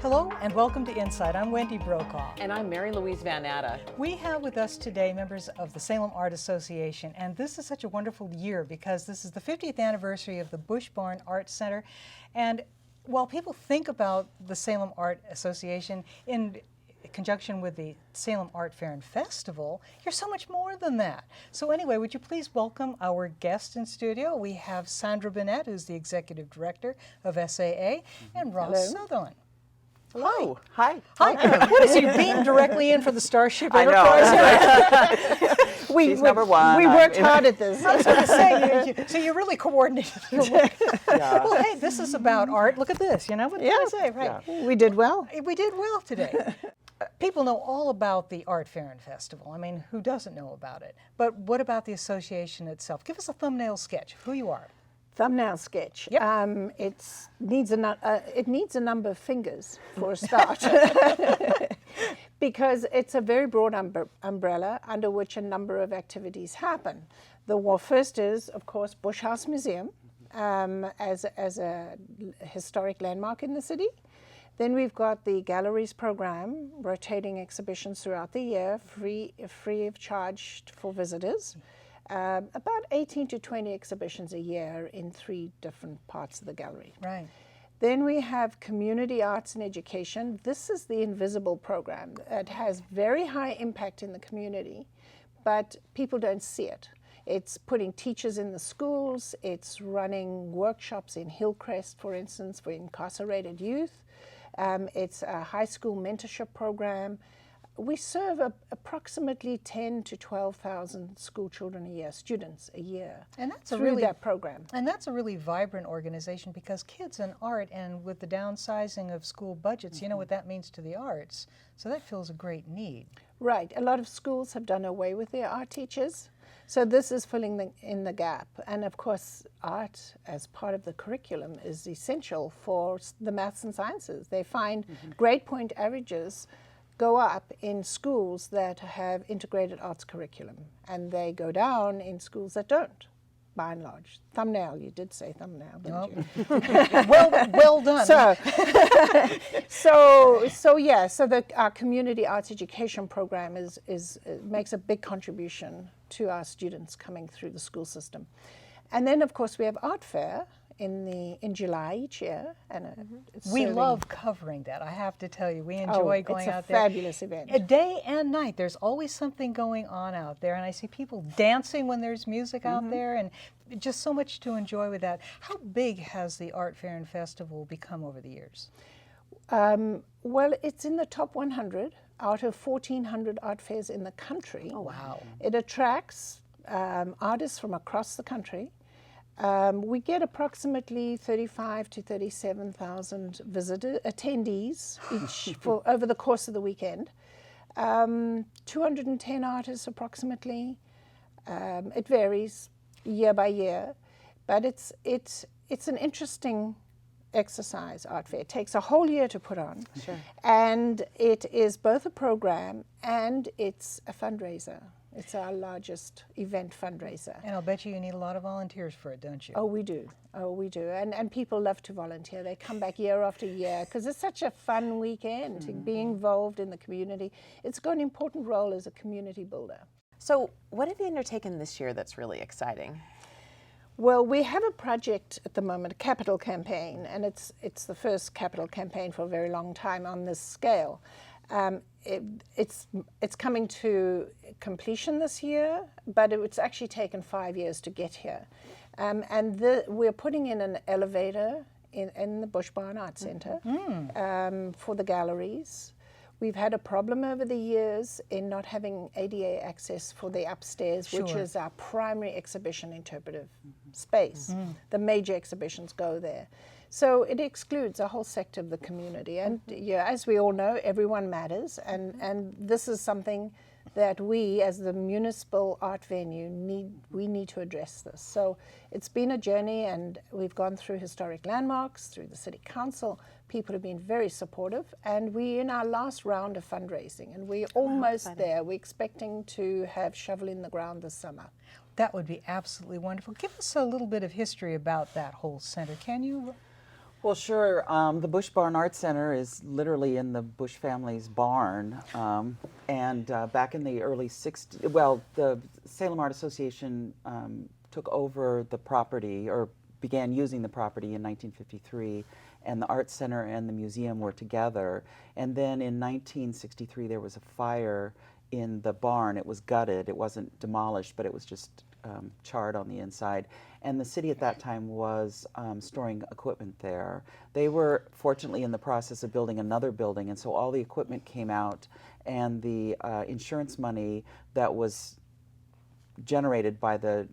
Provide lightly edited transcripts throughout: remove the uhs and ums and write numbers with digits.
Hello and welcome to InSight. I'm Wendy Brokaw. And I'm Louise VanNatta. We have with us today members of the Salem Art Association, and this is such a wonderful year because this is the 50th anniversary of the Bush Barn Art Center. And while people think about the Salem Art Association in conjunction with the Salem Art Fair and Festival, you're so much more than that. So anyway, would you please welcome our guest in studio? We have Sandra Burnett, who's the Executive Director of SAA, and Ross Sutherland. Hello. Hi. Hi. What is he beamed directly in for the Starship Enterprise? She's number one. We worked hard at this. I was going to say, so you really coordinated your work. Yeah. Well, hey, this is about art. Look at this. You know what can I say, right? Yeah. We did well. We did well today. People know all about the Art Fair and Festival. I mean, who doesn't know about it? But what about the association itself? Give us a thumbnail sketch of who you are. Thumbnail sketch. Yep. It needs a number of fingers for a start, because it's a very broad umbrella under which a number of activities happen. The first is, of course, Bush House Museum as a historic landmark in the city. Then we've got the galleries program, rotating exhibitions throughout the year, free of charge for visitors. About 18 to 20 exhibitions a year in 3 different parts of the gallery. Right. Then we have community arts and education. This is the invisible program. It has very high impact in the community, but people don't see it. It's putting teachers in the schools. It's running workshops in Hillcrest, for instance, for incarcerated youth. It's a high school mentorship program. We serve approximately 10 to 12,000 school children a year, students a year, and that's through that program. And that's a really vibrant organization because kids and art, and with the downsizing of school budgets, you know what that means to the arts. So that fills a great need. Right. A lot of schools have done away with their art teachers. So this is filling in the gap. And of course, art as part of the curriculum is essential for the maths and sciences. They find grade point averages go up in schools that have integrated arts curriculum, and they go down in schools that don't, by and large. Thumbnail, you did say thumbnail, didn't you? well done. So our community arts education program makes a big contribution to our students coming through the school system. And then, of course, we have Art Fair in July each year, and we love covering that. I have to tell you, we enjoy going out there. It's a fabulous event. A day and night, there's always something going on out there, and I see people dancing when there's music out there, and just so much to enjoy with that. How big has the Art Fair and Festival become over the years? Well, it's in the top 100 out of 1,400 art fairs in the country. Oh, wow. It attracts artists from across the country. We get approximately 35 to 37,000 attendees each over the course of the weekend. 210 artists approximately. It varies year by year, but it's an interesting exercise, Art Fair. It takes a whole year to put on. Sure. And it is both a program and it's a fundraiser. It's our largest event fundraiser. And I'll bet you need a lot of volunteers for it, don't you? Oh, we do. Oh, we do. And people love to volunteer. They come back year after year because it's such a fun weekend to be involved in the community. It's got an important role as a community builder. So what have you undertaken this year that's really exciting? Well, we have a project at the moment, a capital campaign, and it's the first capital campaign for a very long time on this scale. It's coming to completion this year, but it's actually taken 5 years to get here. We're putting in an elevator in the Bush Barn Art Center for the galleries. We've had a problem over the years in not having ADA access for the upstairs, which is our primary exhibition interpretive space. The major exhibitions go there. So it excludes a whole sector of the community. And as we all know, everyone matters. And this is something that we, as the municipal art venue, need to address this. So it's been a journey, and we've gone through historic landmarks, through the city council. People have been very supportive, and we're in our last round of fundraising, and we're almost there. We're expecting to have shovel in the ground this summer. That would be absolutely wonderful. Give us a little bit of history about that whole center, can you? Well, sure. The Bush Barn Art Center is literally in the Bush family's barn. Back in the early 60s, well, the Salem Art Association took over the property, or began using the property in 1953, and the Art Center and the museum were together. And then in 1963, there was a fire in the barn. It was gutted. It wasn't demolished, but it was just charred on the inside. And the city at that time was storing equipment there. They were fortunately in the process of building another building, and so all the equipment came out, and the insurance money that was generated by the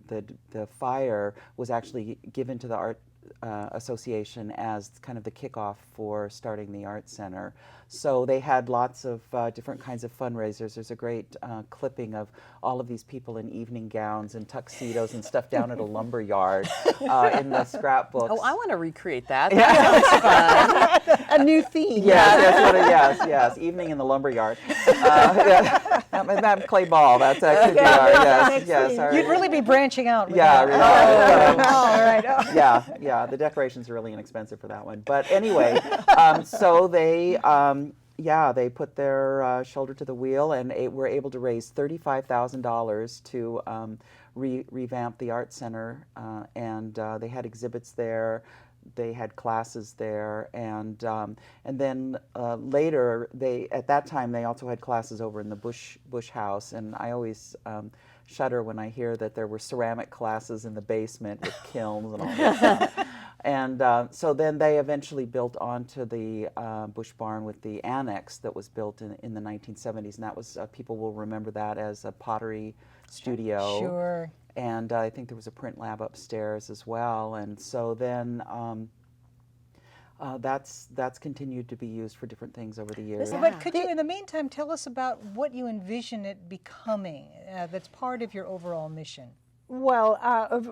fire was actually given to the Art Association as kind of the kickoff for starting the Art Center. So they had lots of different kinds of fundraisers. There's a great clipping of all of these people in evening gowns and tuxedos and stuff down at a lumber yard in the scrapbooks. Oh, I want to recreate that. That sounds fun. A new theme. Yes, evening in the lumber yard. That clay ball. That could be our, yes. You'd really be branching out. With Yeah, that. really. All right. Yeah. The decorations are really inexpensive for that one. But anyway, so they put their shoulder to the wheel, and were able to raise $35,000 to revamp the art center, and they had exhibits there. They had classes there, and then later, at that time they also had classes over in the Bush House, and I always shudder when I hear that there were ceramic classes in the basement with kilns and all that stuff. And so then they eventually built onto the Bush Barn with the annex that was built in the 1970s, and that was people will remember that as a pottery studio. Sure. And I think there was a print lab upstairs as well. And so then that's continued to be used for different things over the years. Yeah. But could you, in the meantime, tell us about what you envision it becoming that's part of your overall mission? Well,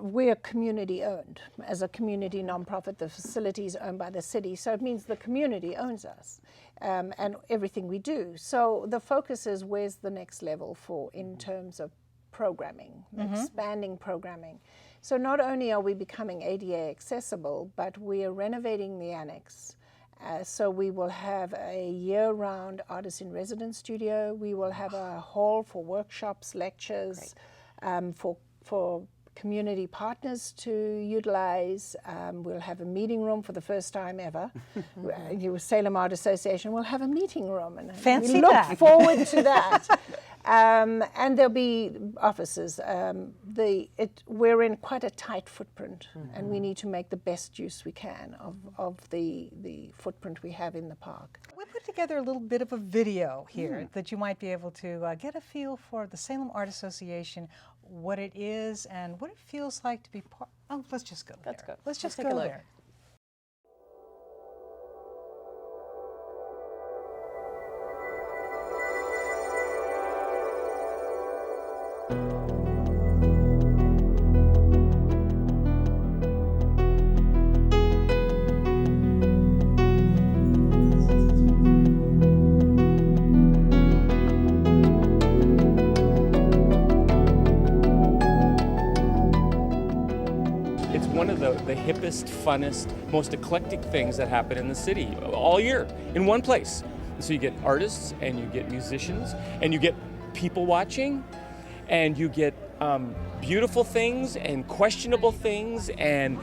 we're community owned. As a community nonprofit, the facility is owned by the city, so it means the community owns us and everything we do. So the focus is where's the next level in terms of programming, expanding programming. So not only are we becoming ADA accessible, but we are renovating the annex. So we will have a year-round artist-in-residence studio. We will have a hall for workshops, lectures, for community partners to utilize. We'll have a meeting room for the first time ever. Salem Art Association will have a meeting room, and Fancy we look that. forward to that. And there'll be offices. We're in quite a tight footprint, and we need to make the best use we can of the footprint we have in the park. We put together a little bit of a video here that you might be able to get a feel for the Salem Art Association, what it is, and what it feels like to be part. Oh, let's just go there. Let's go. Let's just Let's take go a look. there. The hippest, funnest, most eclectic things that happen in the city all year in one place. So you get artists, and you get musicians, and you get people watching, and you get beautiful things and questionable things and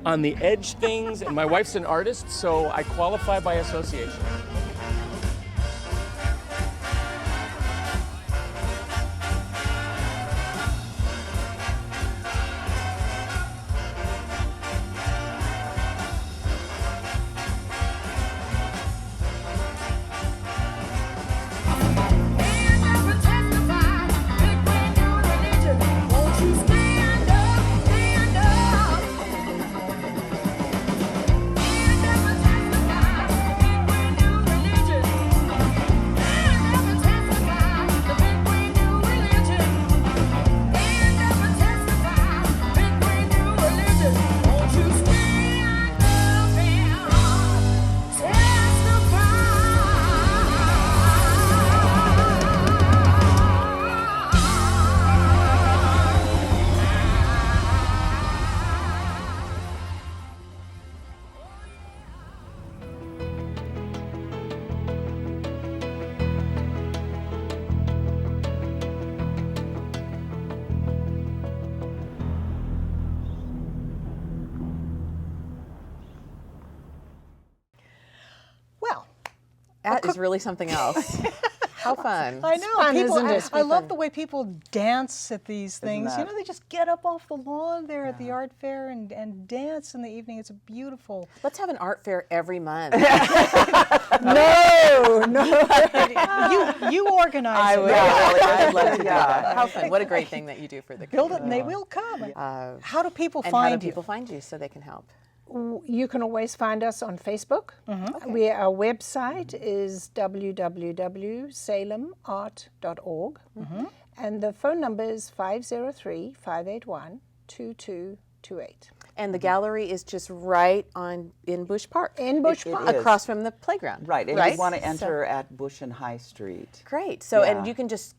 on the edge things. And my wife's an artist, so I qualify by association. That is really something else. How fun. I know. fun, People, isn't it? I love the way people dance at these things. You that- know, they just get up off the lawn there at the art fair and dance in the evening. It's a beautiful. Let's have an art fair every month. No, no. You organize I it. would. I'd love to do that. How fun. What a great thing that you do for the Build community. it and they will come. How do people And find how do you? people find you so they can help? You can always find us on Facebook. Our website is www.salemart.org. And the phone number is 503-581-2228. And the gallery is just right in Bush Park. In Bush It Park. is. Across from the playground. Right, and you want to enter at Bush and High Street. Great. So Yeah. and you can just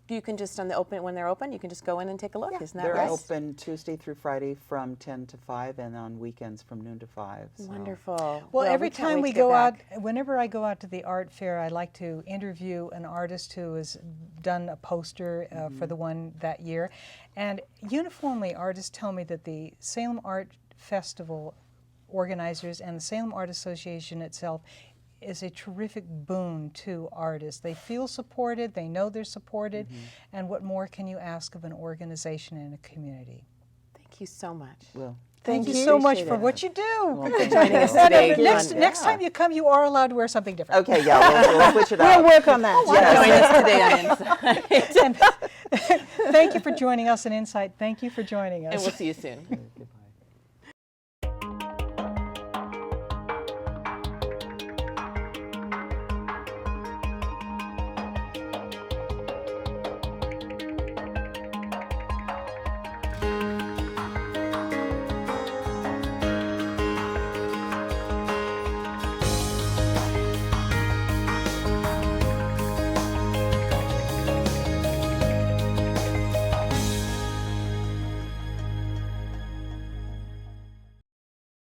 on the open when they're open, you can just go in and take a look. Isn't that They're right? open Tuesday through Friday from 10 to 5 and on weekends from noon to 5. So. Wonderful. Well, every can't time wait we to get go out, back. whenever I go out to the art fair, I like to interview an artist who has done a poster for the one that year. And uniformly, artists tell me that the Salem Art Festival organizers and the Salem Art Association itself is a terrific boon to artists. They feel supported, they know they're supported, and what more can you ask of an organization and a community? Thank you so much. Well, Thank you you. so much Appreciate for it. what you do. Joining us And today. next time you come, you are allowed to wear something different. okay, yeah, we'll switch it We'll up. work on that. Join us today on InSight. Thank you for joining us in InSight. Thank you for joining us. And we'll see you soon. Goodbye.